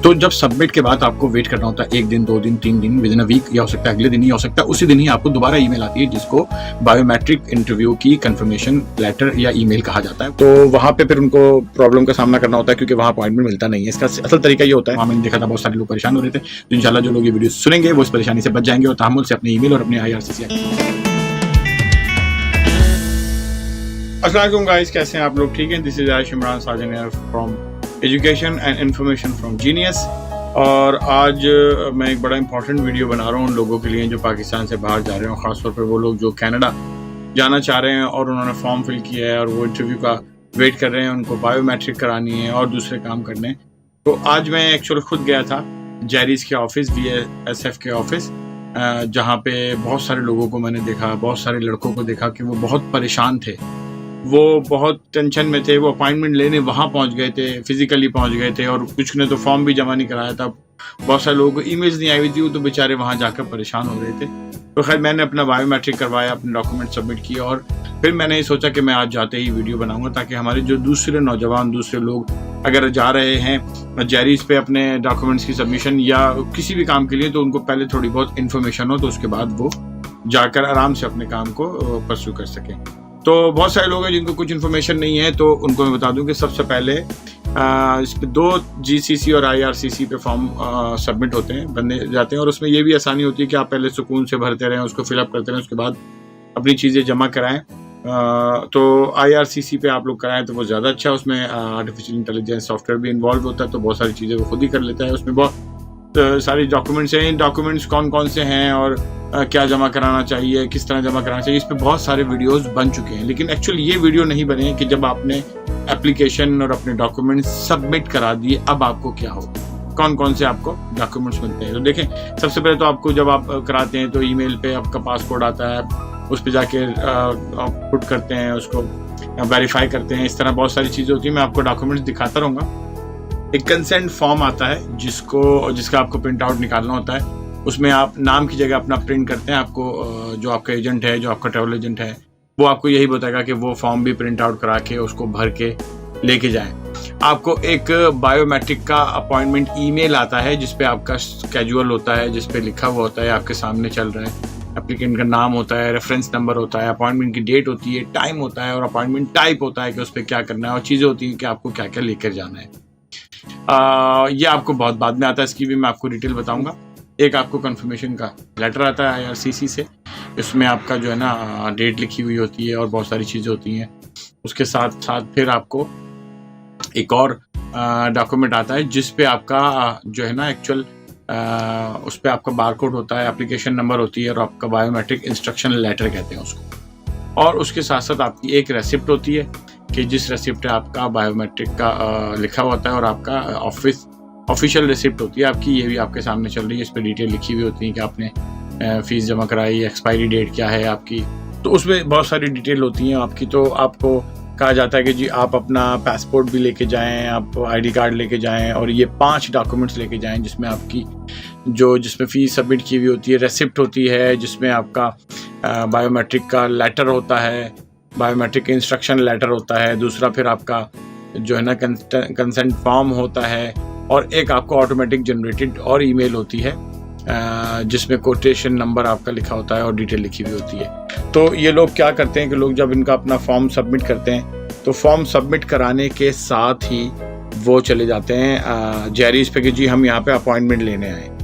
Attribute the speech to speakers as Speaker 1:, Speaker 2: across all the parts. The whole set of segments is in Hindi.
Speaker 1: तो जब सबमिट के बाद आपको वेट करना होता है 1 दिन, 2 दिन, 3 दिन, विदिन अ वीक, या हो सकता है अगले दिन ही, हो सकता है उसी दिन ही आपको दोबारा ईमेल आती है जिसको बायोमेट्रिक इंटरव्यू की कंफर्मेशन लेटर या ईमेल कहा जाता है। तो वहाँ पे फिर उनको प्रॉब्लम का सामना करना होता है क्योंकि वहाँ अपॉइंटमेंट मिलता नहीं है। इसका असल तरीका ये होता है, वहाँ मैंने देखा था बहुत सारे लोग परेशान हो रहे थे, तो इंशाल्लाह जो लोग ये वीडियो सुनेंगे वो इस परेशानी से बच जाएंगे और तहम्मुल से अपने ईमेल और अपने IRCC। अस्सलाम वालेकुम गाइस, कैसे हैं आप लोग? ठीक हैं? This is Ayesha Imran Sajan from education and information from genius. और आज मैं एक बड़ा इंपॉर्टेंट वीडियो बना रहा हूँ उन लोगों के लिए जो पाकिस्तान से बाहर जा रहे हैं, ख़ासतौर पर वो लोग जो कनाडा जाना चाह रहे हैं और उन्होंने फॉर्म फिल किया है और वो इंटरव्यू का वेट कर रहे हैं, उनको बायोमेट्रिक करानी है और दूसरे काम करने। तो आज मैं एक्चुअली खुद गया था जेरीज के ऑफिस, BSF के ऑफिस, जहाँ पे बहुत सारे लोगों को मैंने देखा, बहुत सारे लड़कों को देखा कि वो बहुत परेशान थे, वो बहुत टेंशन में थे। वो अपॉइंटमेंट लेने वहाँ पहुँच गए थे, फिजिकली पहुँच गए थे, और कुछ ने तो फॉर्म भी जमा नहीं कराया था। बहुत सारे लोगों को ईमेल्स नहीं आई हुई थी, तो बेचारे वहाँ जाकर परेशान हो रहे थे। तो खैर मैंने अपना बायोमेट्रिक करवाया, अपने डॉक्यूमेंट सबमिट किए, और फिर मैंने सोचा कि मैं आज जाते ही वीडियो बनाऊंगा ताकि हमारे जो दूसरे नौजवान, दूसरे लोग अगर जा रहे हैं जेरीज पे अपने डॉक्यूमेंट्स की सबमिशन या किसी भी काम के लिए, तो उनको पहले थोड़ी बहुत इन्फॉर्मेशन हो, तो उसके बाद वो जाकर आराम से अपने काम को परस्यू कर सकें। तो बहुत सारे लोग हैं जिनको कुछ इन्फॉर्मेशन नहीं है, तो उनको मैं बता दूं कि सबसे पहले इस पर 2 GCC और IRCC पे फॉर्म सबमिट होते हैं, बनने जाते हैं, और उसमें ये भी आसानी होती है कि आप पहले सुकून से भरते रहें, उसको फिलअप करते रहें, उसके बाद अपनी चीज़ें जमा कराएं। तो IRCC पे आप लोग कराएं तो वो ज़्यादा अच्छा है। उसमें आर्टिफिशियल इंटेलिजेंस सॉफ्टवेयर भी इन्वॉल्व होता है, तो बहुत सारी चीज़ें वो खुद ही कर लेता है। उसमें बहुत सारे डॉक्यूमेंट्स हैं, इन डॉक्यूमेंट्स कौन कौन से हैं और क्या जमा कराना चाहिए, किस तरह जमा कराना चाहिए, इस पे बहुत सारे वीडियोस बन चुके हैं। लेकिन एक्चुअली ये वीडियो नहीं बने कि जब आपने एप्लीकेशन और अपने डॉक्यूमेंट्स सबमिट करा दिए अब आपको क्या होगा, कौन कौन से आपको डॉक्यूमेंट्स मिलते हैं। तो देखें, सबसे पहले तो आपको जब आप कराते हैं तो ईमेल पे आपका पासपोर्ट आता है, उस पर जाके पुट करते हैं, उसको वेरीफाई करते हैं, इस तरह बहुत सारी चीज़ें होती हैं। मैं आपको डॉक्यूमेंट्स दिखाता रहूँगा। एक कंसेंट फॉर्म आता है जिसका आपको प्रिंट आउट निकालना होता है। उसमें आप नाम की जगह अपना प्रिंट करते हैं। आपको जो आपका एजेंट है, जो आपका ट्रैवल एजेंट है, वो आपको यही बताएगा कि वो फॉर्म भी प्रिंट आउट करा के उसको भर के लेके जाएं। आपको एक बायोमेट्रिक का अपॉइंटमेंट ईमेल आता है जिसपे आपका स्केड्यूल होता है, जिसपे लिखा हुआ होता है, आपके सामने चल रहा है, एप्लीकेंट का नाम होता है, रेफरेंस नंबर होता है, अपॉइंटमेंट की डेट होती है, टाइम होता है, और अपॉइंटमेंट टाइप होता है कि उस पर क्या करना है, और चीज़ें होती हैं कि आपको क्या क्या लेकर जाना है। ये आपको बहुत बाद में आता है, इसकी भी मैं आपको डिटेल बताऊंगा। एक आपको कंफर्मेशन का लेटर आता है IRCC से, इसमें आपका जो है ना डेट लिखी हुई होती है और बहुत सारी चीज़ें होती हैं। उसके साथ साथ फिर आपको एक और डॉक्यूमेंट आता है जिस पे आपका जो है ना एक्चुअल उस पर आपका बारकोड होता है, एप्लीकेशन नंबर होती है, और आपका बायोमेट्रिक इंस्ट्रक्शन लेटर कहते हैं उसको। और उसके साथ साथ आपकी एक रेसिप्ट होती है कि जिस रेसिप्ट आपका बायोमेट्रिक का लिखा हुआ होता है, और आपका ऑफिशियल रेसिप्ट होती है आपकी, ये भी आपके सामने चल रही है। इस पर डिटेल लिखी हुई होती है कि आपने फीस जमा कराई, एक्सपायरी डेट क्या है आपकी, तो उसमें बहुत सारी डिटेल होती हैं आपकी। तो आपको कहा जाता है कि जी आप अपना पासपोर्ट भी लेके जाएं, आप ID कार्ड लेके जाएं, और ये 5 डॉक्यूमेंट्स लेके जाएं जिसमें आपकी जिसमें फ़ीस सबमिट की हुई होती है, रेसिप्ट होती है, जिसमें आपका बायोमेट्रिक का लेटर होता है, बायोमेट्रिक इंस्ट्रक्शन लेटर होता है, दूसरा फिर आपका जो है ना कंसेंट फॉर्म होता है, और एक आपको ऑटोमेटिक जनरेटेड और ईमेल होती है जिसमें कोटेशन नंबर आपका लिखा होता है और डिटेल लिखी हुई होती है। तो ये लोग क्या करते हैं कि लोग जब इनका अपना फॉर्म सबमिट करते हैं तो फॉर्म सबमिट कराने के साथ ही वो चले जाते हैं जेरीज पे कि जी हम यहाँ पे अपॉइंटमेंट लेने आए।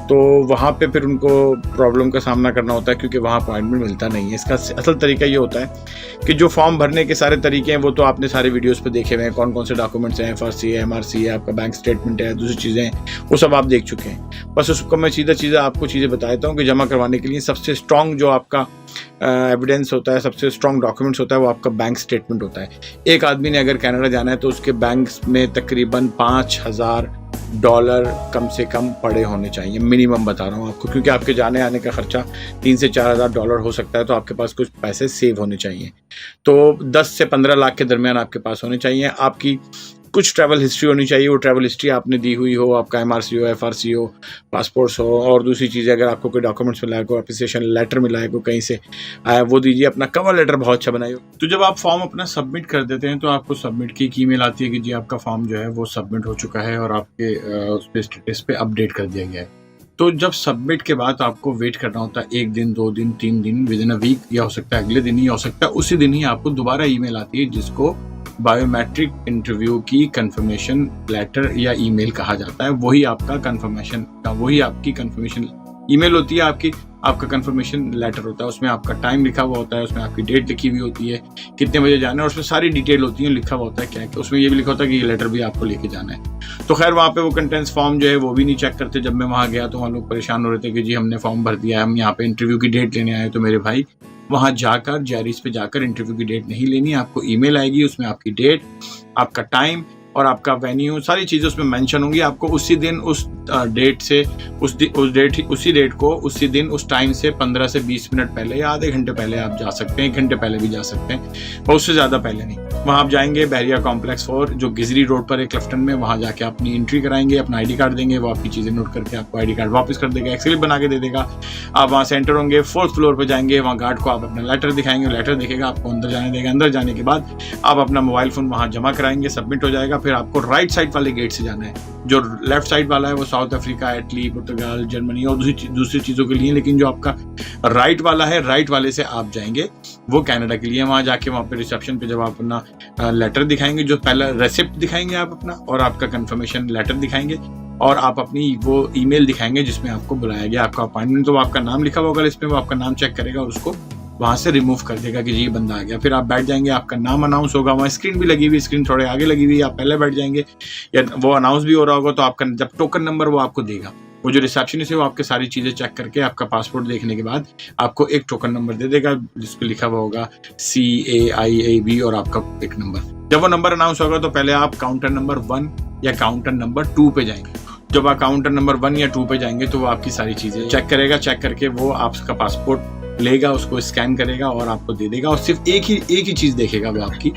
Speaker 1: तो वहाँ पे फिर उनको प्रॉब्लम का सामना करना होता है क्योंकि वहाँ अपॉइंटमेंट मिलता नहीं है। इसका असल तरीका ये होता है कि जो फॉर्म भरने के सारे तरीके हैं वो तो आपने सारे वीडियोस पे देखे हुए हैं, कौन कौन से डॉक्यूमेंट्स हैं, FRC है, MRC है, आपका बैंक स्टेटमेंट है, दूसरी चीज़ें हैं, वो सब आप देख चुके हैं। बस उसको मैं सीधा आपको चीज़ें बता देता हूँ कि जमा करवाने के लिए सबसे स्ट्रॉन्ग जो आपका एविडेंस होता है, सबसे स्ट्रॉन्ग डॉक्यूमेंट्स होता है, वो आपका बैंक स्टेटमेंट होता है। एक आदमी ने अगर कनाडा जाना है तो उसके बैंक में तकरीबन $5,000 कम से कम पड़े होने चाहिए, मिनिमम बता रहा हूँ आपको, क्योंकि आपके जाने आने का खर्चा $3,000 से $4,000 हो सकता है। तो आपके पास कुछ पैसे सेव होने चाहिए, तो 10 से 15 लाख के दरमियान आपके पास होने चाहिए। आपकी कुछ ट्रैवल हिस्ट्री होनी चाहिए, वो ट्रैवल हिस्ट्री आपने दी हुई हो, आपका MRC हो, FRC हो, पासपोर्ट्स हो, और दूसरी चीज़ें अगर आपको कोई डॉक्यूमेंट्स मिला है, कोई एप्लीकेशन लेटर मिला है, कोई कहीं से आया वो दीजिए। अपना कवर लेटर बहुत अच्छा बनाइए। तो जब आप फॉर्म अपना सबमिट कर देते हैं तो आपको सबमिट की एक ईमेल आती है कि जी आपका फॉर्म जो है वो सबमिट हो चुका है और आपके उस पर स्टेटस पे अपडेट कर दिया गया है। तो जब सबमिट के बाद आपको वेट करना होता है 1 दिन, 2 दिन, 3 दिन, विद इन अ वीक, या हो सकता है अगले दिन ही, हो सकता है उसी दिन ही आपको दोबारा ईमेल आती है जिसको बायोमेट्रिक इंटरव्यू की कंफर्मेशन लेटर या ईमेल कहा जाता है। वही आपका कंफर्मेशन का, वही आपकी कंफर्मेशन ईमेल होती है, आपका कंफर्मेशन लेटर होता है। उसमें आपका टाइम लिखा हुआ होता है, उसमें आपकी डेट लिखी हुई होती है, कितने बजे जाना है, और उसमें सारी डिटेल होती है, लिखा हुआ होता है क्या है। उसमें ये भी लिखा होता है कि ये लेटर भी आपको लेके जाना है। तो खैर वहाँ पे वो कंटेंट्स फॉर्म जो है वो भी नहीं चेक करते। जब मैं वहाँ गया तो वहाँ लोग परेशान हो रहे थे कि जी हमने फॉर्म भर दिया है, हम यहाँ पे इंटरव्यू की डेट लेने आए। तो मेरे भाई वहाँ जाकर जैरीज पे जाकर इंटरव्यू की डेट नहीं लेनी, आपको ईमेल आएगी, उसमें आपकी डेट, आपका टाइम और आपका वेन्यू, सारी चीज़ें उसमें मेंशन होंगी। आपको उसी दिन उस डेट से उसी डेट को उसी दिन उस टाइम से 15 से 20 मिनट पहले या आधे घंटे पहले आप जा सकते हैं, 1 घंटे पहले भी जा सकते हैं, और उससे ज़्यादा पहले नहीं। वहाँ आप जाएंगे बहरिया कॉम्प्लेक्स 4 जो गिजरी रोड पर है क्लिफ्टन में, वहाँ जाके अपनी एंट्री कराएंगे, अपना ID कार्ड देंगे, वो आपकी चीज़ें नोट करके आपको ID कार्ड वापस कर देगा, एक्सेल बना के दे देगा। आप वहाँ से एंटर होंगे, 4th फ्लोर पर जाएंगे, वहाँ गार्ड को आप अपना लेटर दिखाएंगे, लेटर देखेगा, आपको अंदर जाने देगा। अंदर जाने के बाद आप अपना मोबाइल फ़ोन वहाँ जमा कराएंगे, सबमिट हो जाएगा। फिर आपको राइट साइड वाले गेट से जाना है। जो लेफ्ट साइड वाला है वो साउथ अफ्रीका, इटली, पुर्तगाल, जर्मनी और दूसरी चीज़ों के लिए, लेकिन जो आपका राइट वाला है, राइट वाले से आप जाएंगे वो कनाडा के लिए। वहाँ जाके वहाँ पे रिसेप्शन पे जब आप अपना लेटर दिखाएंगे, जो पहला रेसिप्ट दिखाएंगे आप अपना, और आपका कंफर्मेशन लेटर दिखाएंगे, और आप अपनी वो ईमेल दिखाएंगे जिसमें आपको बुलाया गया, आपका अपॉइंटमेंट, तो आपका नाम लिखा होगा इसमें, वो आपका नाम चेक करेगा और उसको वहाँ से रिमूव कर देगा कि जी ये बंदा आ गया। फिर आप बैठ जाएंगे, आपका नाम अनाउंस होगा, वहाँ स्क्रीन भी लगी हुई, स्क्रीन थोड़े आगे लगी हुई, आप पहले बैठ जाएंगे, या वो अनाउंस भी हो रहा होगा। तो आपका जब टोकन नंबर वो आपको देगा, वो जो रिसेप्शनिस्ट है वो आपके सारी चीज़ें चेक करके आपका पासपोर्ट देखने के बाद आपको एक टोकन नंबर दे देगा जिस पर लिखा हुआ होगा CAIAB और आपका एक नंबर। जब वो नंबर अनाउंस होगा तो पहले आप काउंटर नंबर 1 या काउंटर नंबर 2 पे जाएंगे। जब आप काउंटर नंबर 1 या 2 पे जाएंगे तो वो आपकी सारी चीज़ें चेक करेगा, चेक करके वो आपका पासपोर्ट लेगा, उसको स्कैन करेगा और आपको दे देगा। और सिर्फ एक ही चीज़ देखेगा वो आपकी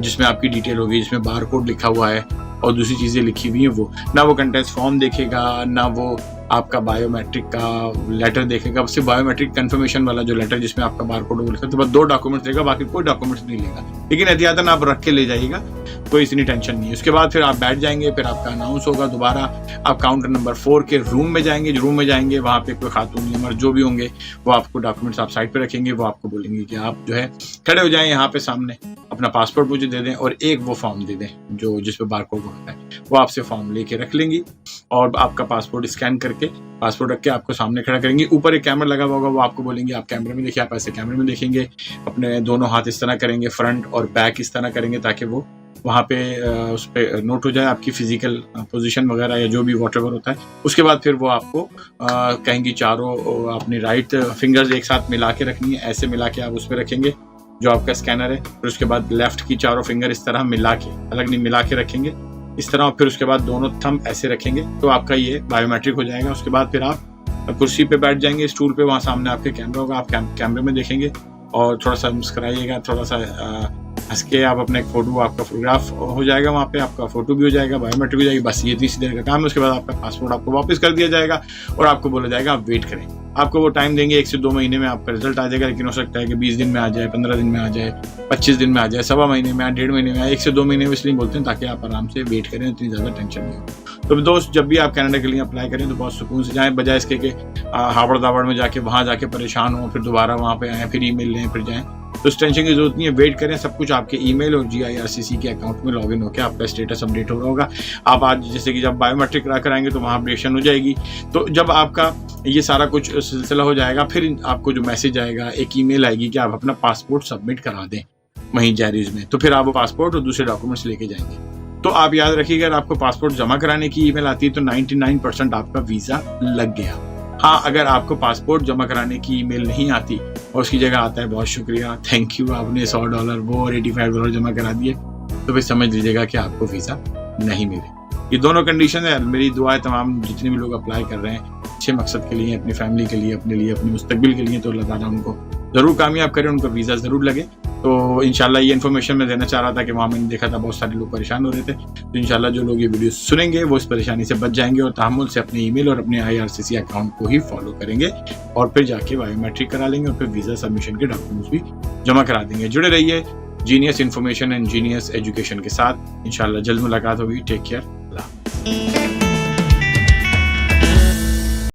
Speaker 1: जिसमें आपकी डिटेल होगी, जिसमें बार कोड लिखा हुआ है और दूसरी चीज़ें लिखी हुई हैं। वो ना वो कंटेस्ट फॉर्म देखेगा, ना वो आपका बायोमेट्रिक का लेटर देखेगा, सिर्फ बायोमेट्रिक कंफर्मेशन वाला जो लेटर जिसमें आपका बार कोड लिखा है, तो बस 2 डॉक्यूमेंट्स लेगा, बाकी कोई डॉक्यूमेंट्स नहीं लेगा। लेकिन एहतियातन आप रख के ले जाइएगा, कोई इतनी टेंशन नहीं है। उसके बाद फिर आप बैठ जाएंगे, फिर आपका अनाउंस होगा दोबारा, आप काउंटर नंबर 4 के रूम में जाएंगे, वहाँ पे कोई खातून या मर्द जो भी होंगे वो आपको डॉक्यूमेंट्स आप साइड पे रखेंगे, वो आपको बोलेंगे कि आप जो है खड़े हो जाएं यहाँ पे सामने, अपना पासपोर्ट मुझे दे दें और एक वो फॉर्म दे दें जो जिस पे बार कोड होता है, वो आपसे फॉर्म लेके रख लेंगी और आपका पासपोर्ट स्कैन करके पासपोर्ट रख के आपको सामने खड़ा करेंगे। ऊपर एक कैमरा लगा होगा, वो आपको बोलेंगे आप कैमरे में देखिए, आप ऐसे कैमरे में देखेंगे, अपने दोनों हाथ इस तरह करेंगे, फ्रंट और बैक इस तरह करेंगे ताकि वो वहाँ पे उस पर नोट हो जाए आपकी फिजिकल पोजीशन वगैरह या जो भी वॉटएवर होता है। उसके बाद फिर वो आपको कहेंगी चारों अपनी राइट फिंगर्स एक साथ मिला के रखनी है, ऐसे मिला के आप उस पर रखेंगे जो आपका स्कैनर है। फिर उसके बाद लेफ्ट की चारों फिंगर इस तरह मिला के, अलग नहीं मिला के रखेंगे इस तरह, फिर उसके बाद दोनों थंब ऐसे रखेंगे तो आपका ये बायोमेट्रिक हो जाएगा। उसके बाद फिर आप कुर्सी पे बैठ जाएंगे, स्टूल पे, वहाँ सामने आपके कैमरा होगा, आप कैमरे में देखेंगे और थोड़ा सा मुस्कुराइएगा, थोड़ा सा हंस के आप अपना एक फोटो, आपका फोटोग्राफ हो जाएगा, वहाँ पे आपका फोटो भी हो जाएगा, बायोमेट्रिक हो जाएगी। बस ये 30 देर का काम है। उसके बाद आपका पासपोर्ट आपको वापस कर दिया जाएगा और आपको बोला जाएगा आप वेट करें। आपको वो टाइम देंगे, 1 से 2 महीने में आपका रिजल्ट आ जाएगा, लेकिन हो सकता है कि 20 दिन में आ जाए, 15 दिन में आ जाए, 25 दिन में आ जाए, 1.25 महीने में, 1.5 महीने में, 1 से 2 महीने में इसलिए बोलते हैं ताकि आप आराम से वेट करें, इतनी ज़्यादा टेंशन नहीं हो। तो दोस्त, जब भी आप कनाडा के लिए अप्लाई करें तो बहुत सुकून से जाएं, बजाय इसके कि हावड़ दावड़ में जाके वहाँ जाके परेशान हो, फिर दोबारा वहाँ पे आएँ, फिर ईमेल लें, फिर जाएँ। तो इस टेंशन की जरूरत नहीं है, वेट करें, सब कुछ आपके ईमेल और GIRCC के अकाउंट में लॉगिन होकर आपका स्टेटस अपडेट हो रहा होगा। आप आज जैसे कि जब बायोमेट्रिक करा कर आएंगे तो वहाँ अपडेशन हो जाएगी। तो जब आपका ये सारा कुछ सिलसिला हो जाएगा, फिर आपको जो मैसेज आएगा, एक ईमेल आएगी कि आप अपना पासपोर्ट सबमिट करा दें वहीं जैरीज में, तो फिर आप वो पासपोर्ट और दूसरे डॉक्यूमेंट्स लेके जाएंगे। तो आप याद रखिएगा, अगर आपको पासपोर्ट जमा कराने की ईमेल आती है तो 99% आपका वीज़ा लग गया। हाँ, अगर आपको पासपोर्ट जमा कराने की ईमेल नहीं आती और उसकी जगह आता है बहुत शुक्रिया, थैंक यू, आपने $100 वो और $85 जमा करा दिए, तो फिर समझ लीजिएगा कि आपको वीज़ा नहीं मिले। ये दोनों कंडीशन है। मेरी दुआ है तमाम जितने भी लोग अप्लाई कर रहे हैं अच्छे मकसद के लिए, अपनी फैमिली के लिए, अपने लिए, अपने मुस्तकबिल के लिए, तो अल्लाह ताला उनको ज़रूर कामयाब करें, उनका वीज़ा ज़रूर लगे। तो इंशाल्लाह ये इन्फॉर्मेशन मैं देना चाह रहा था कि वहाँ मैंने देखा था बहुत सारे लोग परेशान हो रहे थे। तो इंशाल्लाह जो लोग ये वीडियो सुनेंगे वो इस परेशानी से बच जाएंगे और तहम्मुल से अपने ईमेल और अपने IRCC अकाउंट को ही फॉलो करेंगे और फिर जाके बायोमेट्रिक करा लेंगे और फिर वीज़ा सबमिशन के डॉक्यूमेंट्स भी जमा करा देंगे। जुड़े रहिए genius information and genius education के साथ। इंशाल्लाह जल्द मुलाकात होगी। Take care.